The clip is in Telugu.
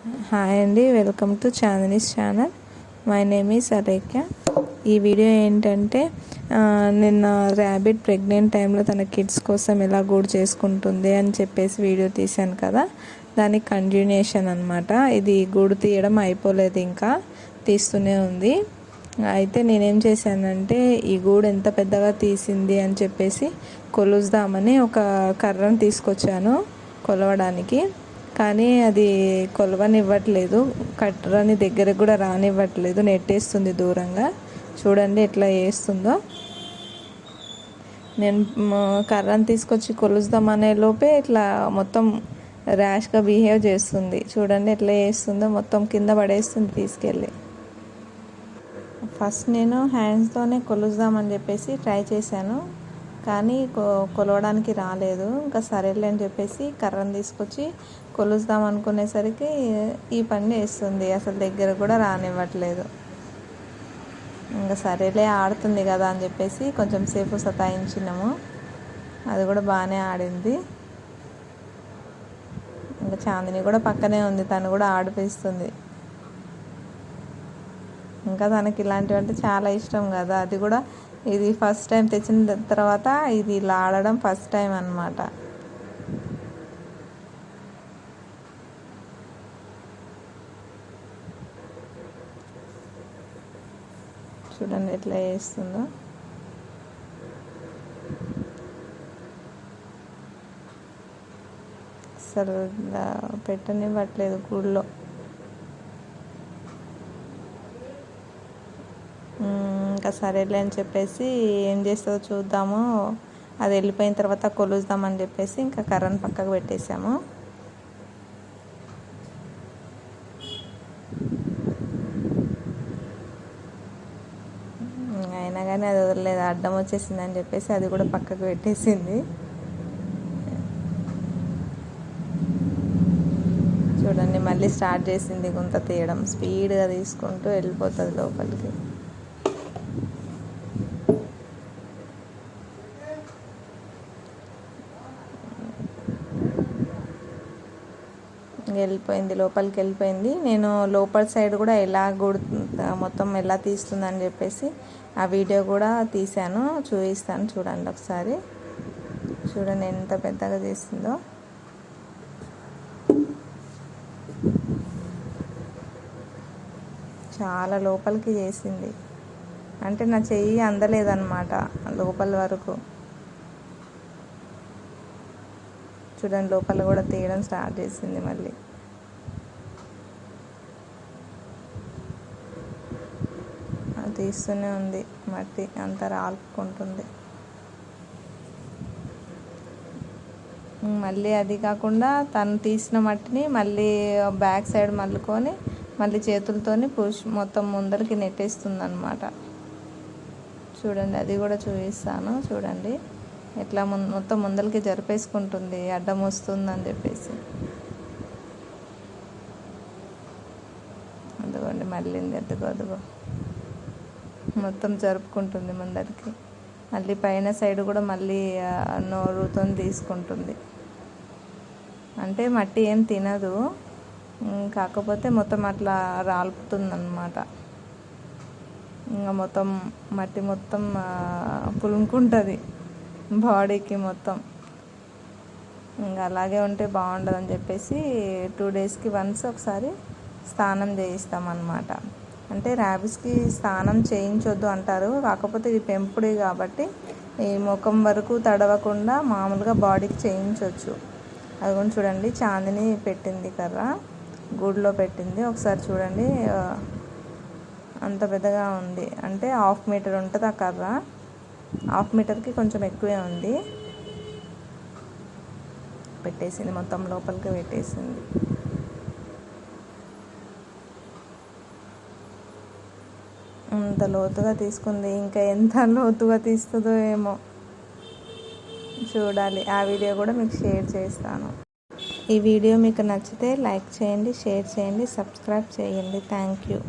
హాయ్ అండి, welcome to Chandini's channel. My name is Alekhya. ఈ వీడియో ఏంటంటే నిన్న ర్యాబిట్ ప్రెగ్నెంట్ టైంలో తన కిడ్స్ కోసం ఎలా గూడు చేసుకుంటుంది అని చెప్పేసి వీడియో తీశాను కదా, దానికి కంటిన్యూషన్ అనమాట. ఇది గూడు తీయడం అయిపోలేదు, ఇంకా తీస్తూనే ఉంది. అయితే నేనేం చేశానంటే ఈ గూడు ఎంత పెద్దగా తీసింది అని చెప్పేసి కొలుద్దామని ఒక కర్రను తీసుకొచ్చాను కొలవడానికి. కానీ అది కొలవనివ్వట్లేదు, కర్రని దగ్గరకు కూడా రానివ్వట్లేదు, నెట్టేస్తుంది దూరంగా. చూడండి ఎట్లా వేస్తుందో. నేను కర్రని తీసుకొచ్చి కొలుద్దామనే లోపే ఇట్లా మొత్తం ర్యాష్గా బిహేవ్ చేస్తుంది. చూడండి ఎట్లా చేస్తుందో, మొత్తం కింద పడేస్తుంది తీసుకెళ్ళి. ఫస్ట్ నేను హ్యాండ్స్తోనే కొలుద్దామని చెప్పేసి ట్రై చేశాను, కానీ కొలవడానికి రాలేదు. ఇంకా సరేలే అని చెప్పేసి కర్రను తీసుకొచ్చి కొలుద్దాం అనుకునేసరికి ఈ పని చేస్తుంది, అసలు దగ్గర కూడా రానివ్వట్లేదు. ఇంకా సరేలే ఆడుతుంది కదా అని చెప్పేసి కొంచెం సేపు సతాయించినాము, అది కూడా బాగానే ఆడింది. ఇంకా చాందిని కూడా పక్కనే ఉంది, తను కూడా ఆడిపిస్తుంది. ఇంకా తనకి ఇలాంటివంటే చాలా ఇష్టం కదా, అది కూడా ఇది ఫస్ట్ టైం తెచ్చిన తర్వాత ఇది ఇలా ఆడడం ఫస్ట్ టైం అన్నమాట. చూడండి ఎట్లా చేస్తుందో. అసలు పెట్టనివ్వట్లేదు గూడులో. ఇంకా సరేలే అని చెప్పేసి ఏం చేస్తుందో చూద్దాము, అది వెళ్ళిపోయిన తర్వాత కొలుద్దామని చెప్పేసి ఇంకా కర్రను పక్కకు పెట్టేసాము. అయినా కానీ అది వదలలేదు, అడ్డం వచ్చేసింది అని చెప్పేసి అది కూడా పక్కకు పెట్టేసింది. చూడండి మళ్ళీ స్టార్ట్ చేసింది గుంత తీయడం, స్పీడ్గా తీసుకుంటూ వెళ్ళిపోతుంది లోపలికి. వెళ్ళిపోయింది, లోపలికి వెళ్ళిపోయింది. నేను లోపల సైడ్ కూడా ఎలా గూడు మొత్తం ఎలా తీస్తుందని చెప్పేసి ఆ వీడియో కూడా తీశాను, చూపిస్తాను చూడండి ఒకసారి. చూడండి ఎంత పెద్దగా చేసిందో. చాలా లోపలికి చేసింది, అంటే నా చెయ్యి అందలేదన్నమాట లోపల వరకు. చూడండి లోపల కూడా తీయడం స్టార్ట్ చేసింది, మళ్ళీ తీస్తూనే ఉంది, మట్టి అంతా రాలుకుంటుంది. మళ్ళీ అది కాకుండా తను తీసిన మట్టిని మళ్ళీ బ్యాక్ సైడ్ మళ్ళుకొని మళ్ళీ చేతులతోని మొత్తం ముందరికి నెట్టేస్తుంది అన్నమాట. చూడండి అది కూడా చూపిస్తాను. చూడండి ఎట్లా మొత్తం ముందరికి జరిపేసుకుంటుంది, అడ్డం వస్తుందని చెప్పేసి. అదిగోండి మళ్ళీ అదిగో మొత్తం జరుపుకుంటుంది ముందరికి. మళ్ళీ పైన సైడ్ కూడా మళ్ళీ నోరుతో తీసుకుంటుంది. అంటే మట్టి ఏం తినదు, కాకపోతే మొత్తం అట్లా రాలుపుతుంది అన్నమాట. ఇంకా మొత్తం మట్టి మొత్తం పులుముకుంటుంది బాడీకి మొత్తం. ఇంకా అలాగే ఉంటే బాగుండదని చెప్పేసి 2 డేస్కి వన్స్ ఒకసారి స్నానం చేయిస్తామన్నమాట. అంటే ర్యాబిట్స్కి స్నానం చేయించొద్దు అంటారు, కాకపోతే ఇది పెంపుడే కాబట్టి ఈ ముఖం వరకు తడవకుండా మామూలుగా బాడీకి చేయించవచ్చు. అది కూడా చూడండి చాందిని పెట్టింది కర్ర, గూడులో పెట్టింది. ఒకసారి చూడండి అంత పెద్దగా ఉంది, అంటే 1/2 మీటర్ ఉంటుంది ఆ కర్ర. 1/2 మీటర్కి కొంచెం ఎక్కువే ఉంది. పెట్టేసింది, మొత్తం లోపలికి పెట్టేసింది. అంత లోతుగా తీసుకుంది, ఇంకా ఎంత లోతుగా తీస్తుందో ఏమో చూడాలి. ఆ వీడియో కూడా మీకు షేర్ చేస్తాను. ఈ వీడియో మీకు నచ్చితే లైక్ చేయండి, షేర్ చేయండి, సబ్స్క్రైబ్ చేయండి. Thank you.